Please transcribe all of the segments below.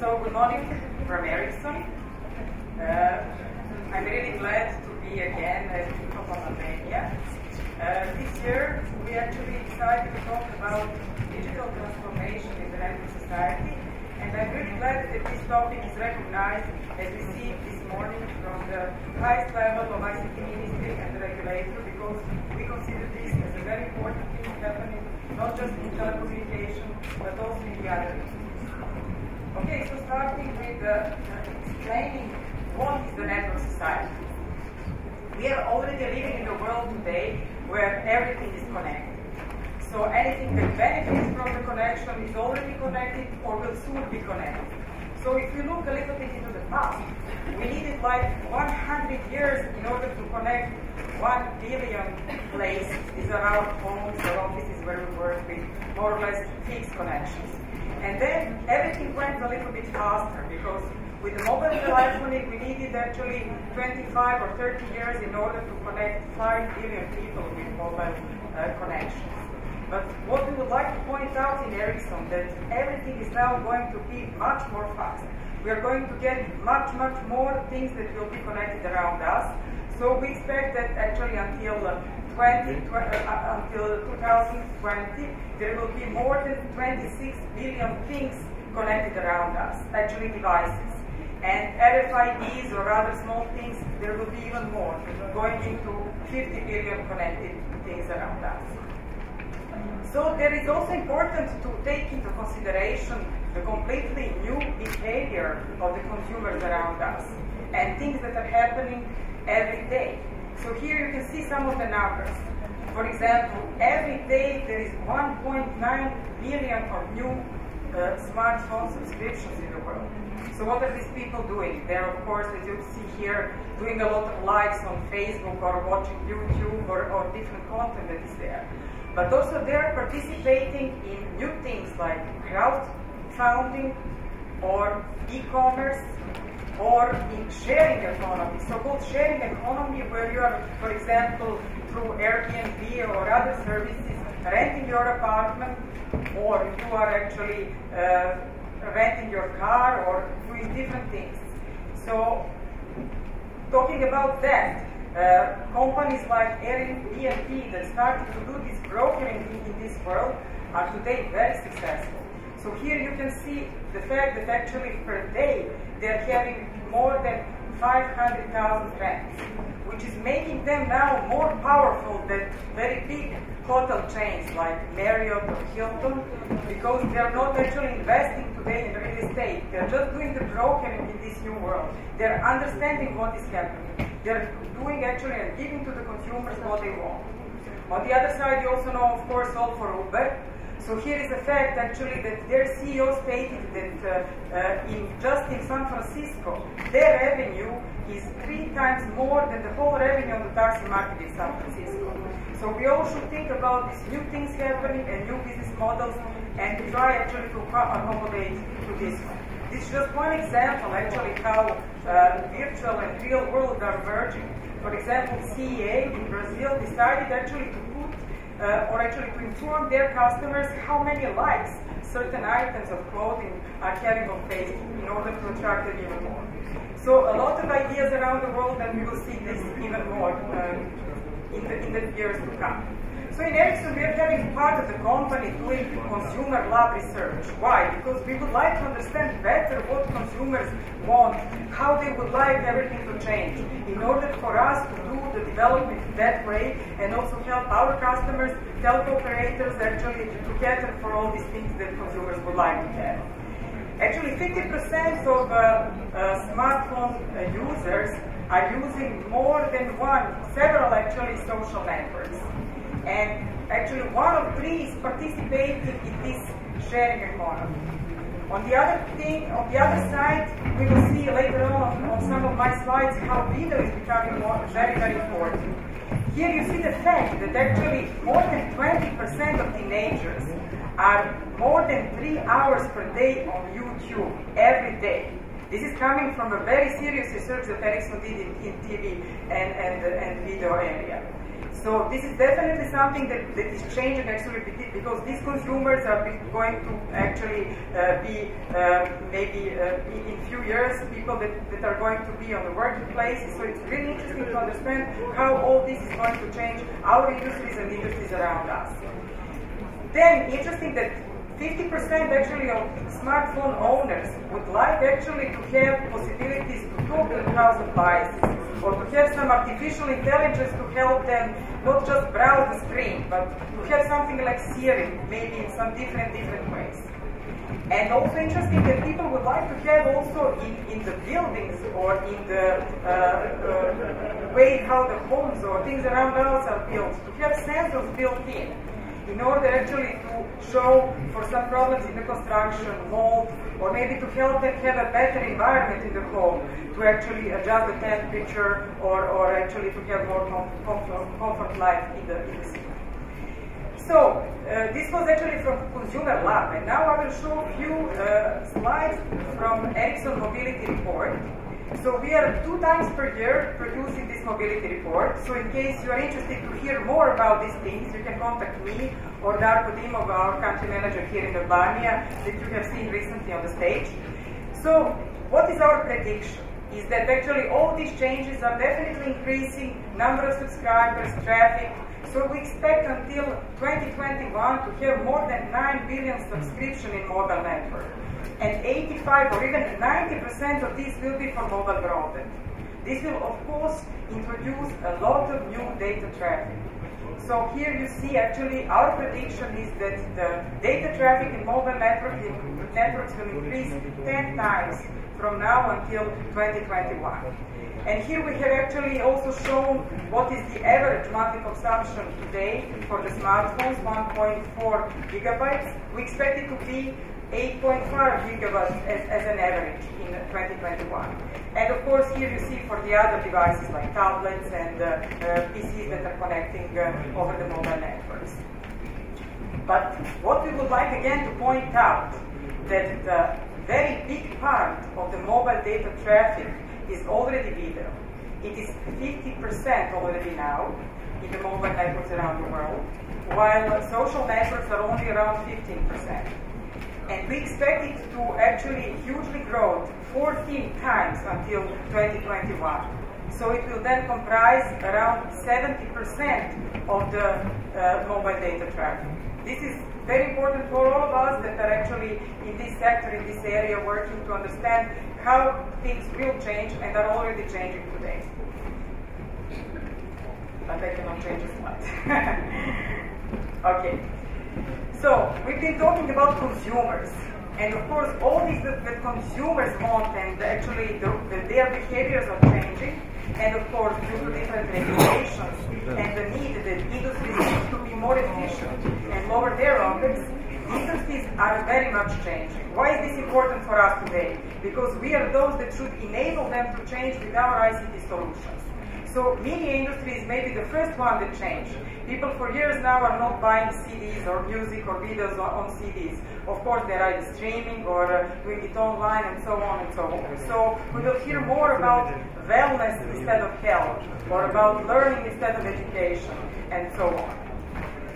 So good morning from Ericsson. I'm really glad to be again at Milena. This year we actually decided to talk about digital transformation in the network society, and I'm really glad that this topic is recognized as we see this morning from the highest level of ICT Ministry and the regulator, because we consider this as a very important thing happening not just in telecommunication but also in the other industries. Okay, so starting with explaining what is the network society. We are already living in a world today where everything is connected. So anything that benefits from the connection is already connected or will soon be connected. So if you look a little bit into the past, we needed like 100 years in order to connect 1 billion places. These are our homes or offices where we work with more or less fixed connections. And then everything went a little bit faster, because with the mobile telephony we needed actually 25 or 30 years in order to connect 5 billion people with mobile connections. But what we would like to point out in Ericsson, that everything is now going to be much more fast. We are going to get much more things that will be connected around us. So we expect that actually until 2020, there will be more than 26 billion things connected around us, actually devices. And RFIDs or other small things, there will be even more, going into 50 billion connected things around us. So there is also important to take into consideration the completely new behavior of the consumers around us and things that are happening every day. So here you can see some of the numbers. For example, every day there is 1.9 million of new smartphone subscriptions in the world. So what are these people doing? They're, of course, as you see here, doing a lot of likes on Facebook or watching YouTube or different content that is there. But also they're participating in new things like crowdfunding or e-commerce or in sharing economy, so-called sharing economy, where you are, for example, through Airbnb or other services, renting your apartment, or you are actually renting your car or doing different things. So, talking about that, companies like Airbnb that started to do this brokering in this world are today very successful. So here you can see the fact that actually per day they're having more than 500,000 rents, which is making them now more powerful than very big hotel chains like Marriott or Hilton, because they're not actually investing today in real estate. They're just doing the brokering in this new world. They're understanding what is happening. They're doing actually and giving to the consumers what they want. On the other side, you also know, of course, all for Uber. So here is a fact actually that their CEO stated that just in San Francisco, their revenue is 3 times more than the whole revenue on the taxi market in San Francisco. So we all should think about these new things happening and new business models and to try actually to accommodate to this one. This is just one example actually how virtual and real world are merging. For example, CEA in Brazil decided actually to put or actually to inform their customers how many likes certain items of clothing are having on Facebook in order to attract them even more. So a lot of ideas around the world, and we will see this even more in the years to come. So in Ericsson, we are having part of the company doing consumer lab research. Why? Because we would like to understand better what consumers want, how they would like everything to change, in order for us to do the development that way and also help our customers, telco operators actually to cater for all these things that consumers would like to have. Actually, 50% of smartphone users are using more than several actually social networks. And actually 1 of 3 is participating in this sharing economy. On the other side, we will see later on some of my slides how video is becoming very important. Here you see the fact that actually more than 20% of teenagers are more than 3 hours per day on YouTube every day. This is coming from a very serious research that Ericsson did in TV and video area. So this is definitely something that is changing actually, because these consumers are going to actually be maybe in few years people that are going to be on the working places. So it's really interesting to understand how all this is going to change our industries and industries around us. Then interesting that 50% actually of smartphone owners would like actually to have possibilities to talk to the thousand devices, or to have some artificial intelligence to help them not just browse the screen, but to have something like Siri, maybe in some different ways. And also interesting that people would like to have also in the buildings or in the way how the homes or things around us are built, to have sensors built in order actually to show for some problems in the construction, mold, or maybe to help them have a better environment in the home, to actually adjust the temperature, or actually to have more comfort life in the city. So, this was actually from Consumer Lab, and now I will show a few slides from Ericsson Mobility Report. So we are 2 times per year producing this mobility report. So in case you are interested to hear more about these things, you can contact me or Darko Dimov, our country manager here in Albania, that you have seen recently on the stage. So what is our prediction? Is that actually all these changes are definitely increasing number of subscribers, traffic. So we expect until 2021 to have more than 9 billion subscription in mobile network. And 85 or even 90% of these will be for mobile broadband. This will, of course, introduce a lot of new data traffic. So here you see actually our prediction is that the data traffic in mobile networks will increase 10 times from now until 2021. And here we have actually also shown what is the average monthly consumption today for the smartphones, 1.4 gigabytes. We expect it to be 8.5 gigabytes as an average in 2021. And of course here you see for the other devices like tablets and PCs that are connecting over the mobile networks. But what we would like again to point out, that the very big part of the mobile data traffic is already video. It is 50% already now in the mobile networks around the world, while social networks are only around 15%. And we expect it to actually hugely grow 14 times until 2021. So it will then comprise around 70% of the mobile data traffic. This is very important for all of us that are actually in this sector, in this area, working to understand how things will change and are already changing today. But I cannot change the slide. Okay. So, we've been talking about consumers, and of course all these that consumers want, and actually their behaviors are changing, and of course due to different regulations and the need that industries need to be more efficient and lower their OpEx, industries are very much changing. Why is this important for us today? Because we are those that should enable them to change with our ICT solutions. So media industry is maybe the first one that changed. People for years now are not buying CDs or music or videos on CDs. Of course, they're either streaming or doing it online and so on and so on. So we will hear more about wellness instead of health, or about learning instead of education, and so on.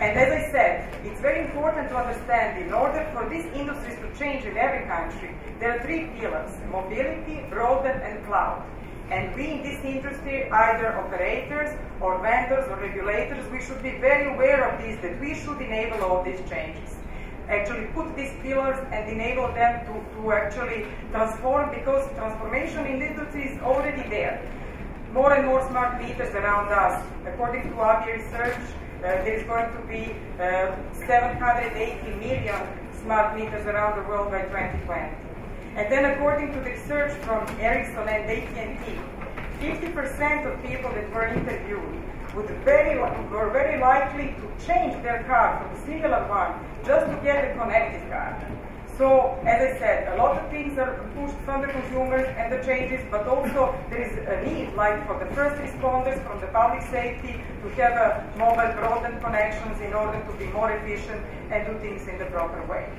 And as I said, it's very important to understand, in order for these industries to change in every country, there are 3 pillars: mobility, broadband, and cloud. And we in this industry, either operators or vendors or regulators, we should be very aware of this, that we should enable all these changes. Actually put these pillars and enable them to actually transform, because transformation in the industry is already there. More and more smart meters around us. According to ABI research, there is going to be 780 million smart meters around the world by 2020. And then according to the research from Ericsson and AT&T, 50% of people that were interviewed were very likely to change their car from a singular one just to get a connected car. So, as I said, a lot of things are pushed from the consumers and the changes, but also there is a need, like for the first responders from the public safety, to have a mobile broadband connections in order to be more efficient and do things in the proper way.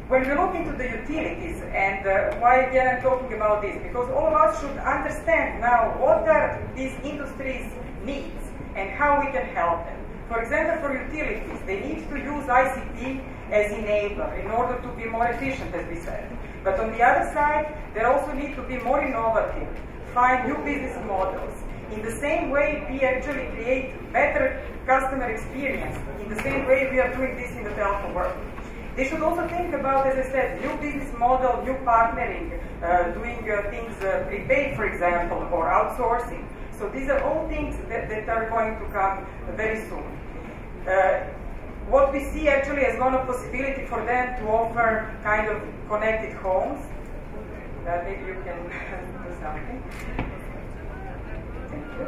When we look into the utilities, and why again I'm talking about this, because all of us should understand now what are these industries' needs, and how we can help them. For example, for utilities, they need to use ICT as enabler in order to be more efficient, as we said. But on the other side, they also need to be more innovative, find new business models. In the same way, we actually create better customer experience. In the same way, we are doing this in the telco world. They should also think about, as I said, new business model, new partnering, doing things prepaid, for example, or outsourcing. So these are all things that are going to come very soon. What we see actually as one of possibility for them to offer kind of connected homes. Maybe you can do something. Thank you.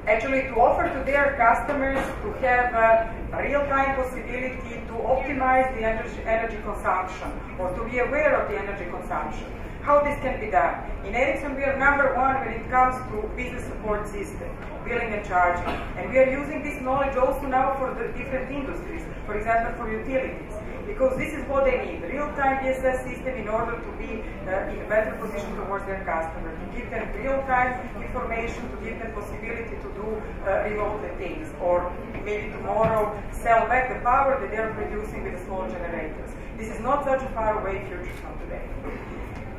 Actually, to offer to their customers to have a real-time possibility to optimize the energy consumption or to be aware of the energy consumption. How this can be done? In Ericsson, we are number one when it comes to business support system, billing and charging. And we are using this knowledge also now for the different industries, for example, for utilities. Because this is what they need, real-time BSS system in order to be in a better position towards their customer, to give them real-time information, to give them possibility to do remote things, or maybe tomorrow sell back the power that they are producing with the small generators. This is not such a far away future from today.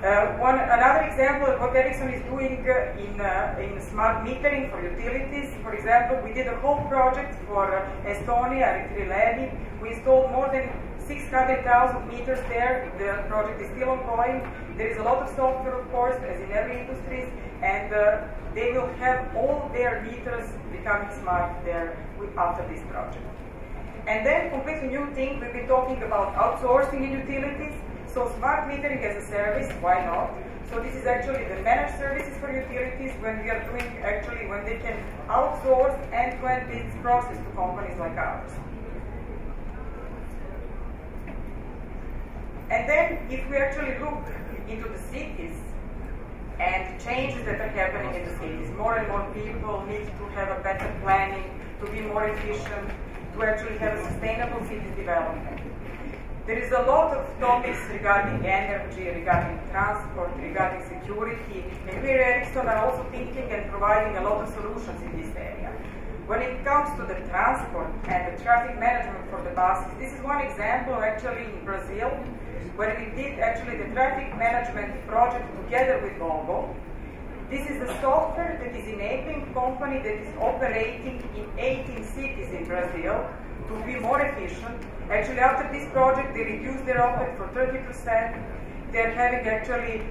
Another example of what Ericsson is doing in smart metering for utilities. For example, we did a whole project for Estonia, Levy. We installed more than 600,000 meters there. The project is still ongoing. There is a lot of software, of course, as in every industry, and they will have all their meters becoming smart there after this project. And then, completely new thing, we've been talking about outsourcing in utilities. So smart metering as a service, why not? So this is actually the managed services for utilities when we are doing actually when they can outsource end-to-end this process to companies like ours. And then if we actually look into the cities and changes that are happening in the cities, more and more people need to have a better planning, to be more efficient, to actually have a sustainable cities development. There is a lot of topics regarding energy, regarding transport, regarding security, and we at Ericsson are also thinking and providing a lot of solutions in this area. When it comes to the transport and the traffic management for the buses, this is one example actually in Brazil, where we did actually the traffic management project together with Volvo. This is a software that is enabling a company that is operating in 18 cities in Brazil to be more efficient. Actually, after this project, they reduced their OPEX for 30%. They're having actually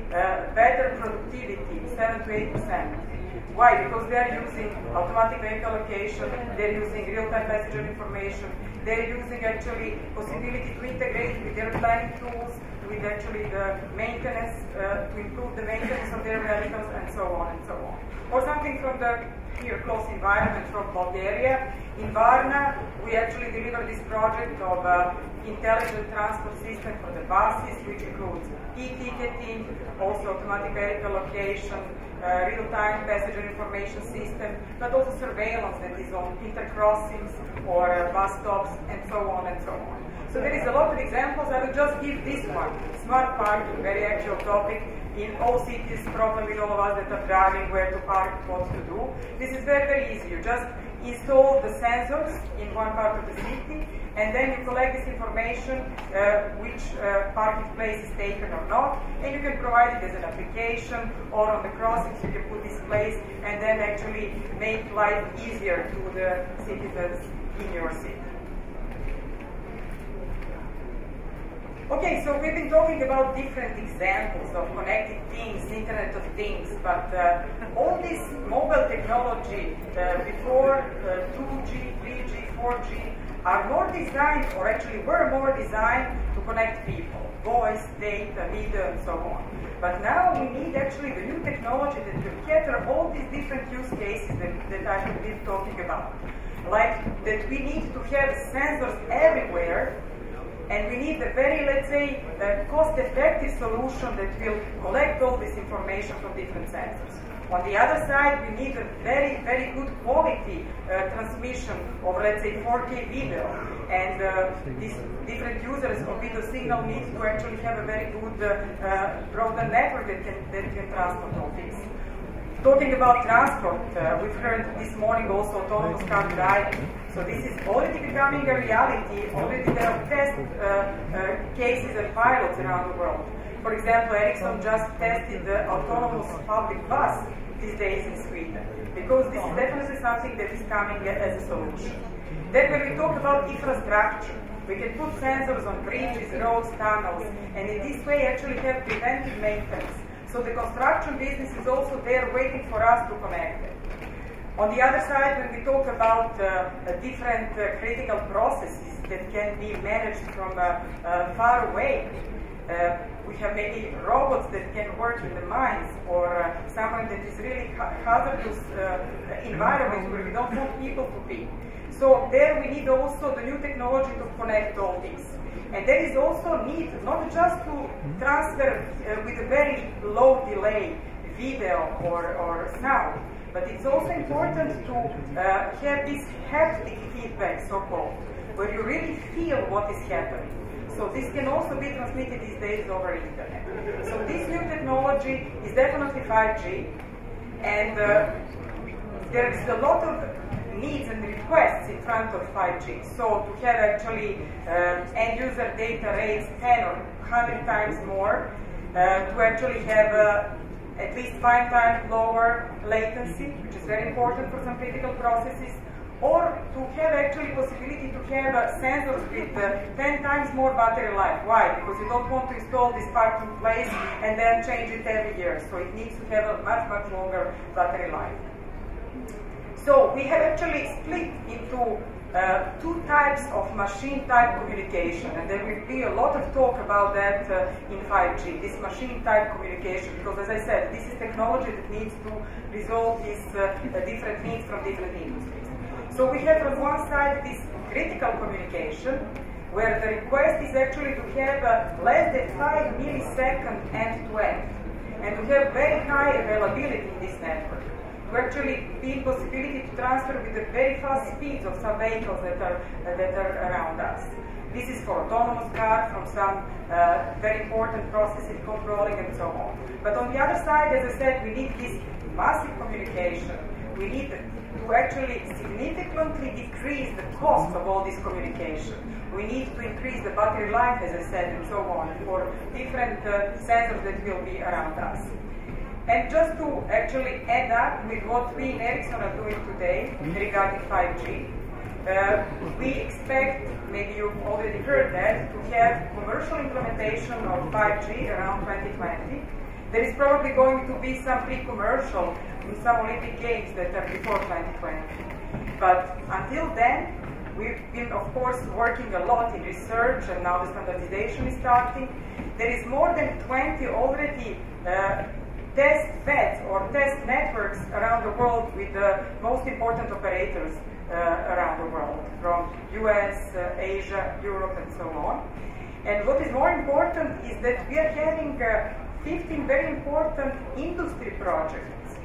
better productivity, 7 to 8%. Why? Because they're using automatic vehicle allocation, they're using real-time passenger information, they're using actually possibility to integrate with their planning tools, with actually the maintenance, to improve the maintenance of their vehicles, and so on and so on. Or something from the here close environment from Bulgaria. In Varna, we actually delivered this project of intelligent transport system for the buses, which includes e-ticketing, also automatic vehicle location, real-time passenger information system, but also surveillance that is on intercrossings or bus stops, and so on and so on. So there is a lot of examples. I will just give this one, smart parking, very actual topic. In all cities, probably all of us that are driving, where to park, what to do. This is very, very easy. You just install the sensors in one part of the city, and then you collect this information, which parking place is taken or not, and you can provide it as an application, or on the crossings you can put displays, and then actually make life easier to the citizens in your city. Okay, so we've been talking about different examples of connected things, Internet of Things, but all this mobile technology before 2G, 3G, 4G are more designed, or actually were more designed to connect people, voice, data, video, and so on. But now we need actually the new technology that will cater all these different use cases that I have been talking about. Like that we need to have sensors everywhere, and we need a very, let's say, cost-effective solution that will collect all this information from different sensors. On the other side, we need a very, very good quality transmission of, let's say, 4K video. And these different users of video signal need to actually have a very good broadband network that can transport all this. Talking about transport, we've heard this morning also autonomous car driving. So this is already becoming a reality. Already there are test cases and pilots around the world. For example, Ericsson just tested the autonomous public bus these days in Sweden, because this is definitely something that is coming as a solution. Then when we talk about infrastructure, we can put sensors on bridges, roads, tunnels, and in this way actually have preventive maintenance. So the construction business is also there waiting for us to connect it. On the other side, when we talk about different critical processes that can be managed from far away, we have maybe robots that can work in the mines, or somewhere that is really hazardous environment where we don't want people to be. So there we need also the new technology to connect all this. And there is also need not just to transfer with a very low delay video or sound, but it's also important to have this haptic feedback, so-called, where you really feel what is happening. So this can also be transmitted these days over internet. So this new technology is definitely 5G, and there is a lot of needs and requests in front of 5G. So to have actually end user data rates 10 or 100 times more, to actually have at least 5 times lower latency, which is very important for some critical processes, or to have actually possibility to have sensors with 10 times more battery life. Why? Because you don't want to install this part in place and then change it every year. So it needs to have a much, much longer battery life. So we have actually split into two types of machine-type communication, and there will be a lot of talk about that in 5G, this machine-type communication, because as I said, this is technology that needs to resolve these different needs from different industries. So we have on one side this critical communication, where the request is actually to have less than 5 milliseconds end-to-end, and to have very high availability in this network. To actually be in possibility to transfer with the very fast speeds of some vehicles that are around us. This is for autonomous cars, from some very important processes, controlling and so on. But on the other side, as I said, we need this massive communication. We need to actually significantly decrease the cost of all this communication. We need to increase the battery life, as I said, and so on, for different sensors that will be around us. And just to actually add up with what we in Ericsson are doing today regarding 5G, we expect, maybe you've already heard that, to have commercial implementation of 5G around 2020. There is probably going to be some pre-commercial in some Olympic Games that are before 2020. But until then, we've been, of course, working a lot in research, and now the standardization is starting. There is more than 20 already test beds or test networks around the world with the most important operators around the world, from US, Asia, Europe, and so on. And what is more important is that we are having 15 very important industry projects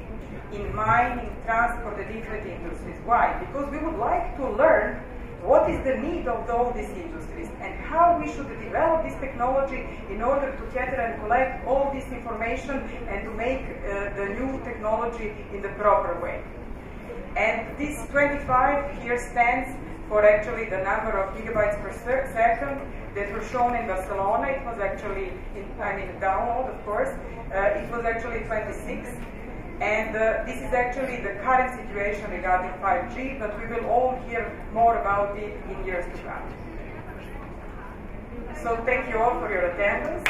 in mining, transport, the different industries. Why? Because we would like to learn what is the need of all these industries and how we should develop this technology in order to gather and collect all this information and to make the new technology in the proper way. And this 25 here stands for actually the number of gigabytes per second that were shown in Barcelona. It was actually, download, of course, it was actually 26. And this is actually the current situation regarding 5G, but we will all hear more about it in years to come. So thank you all for your attendance.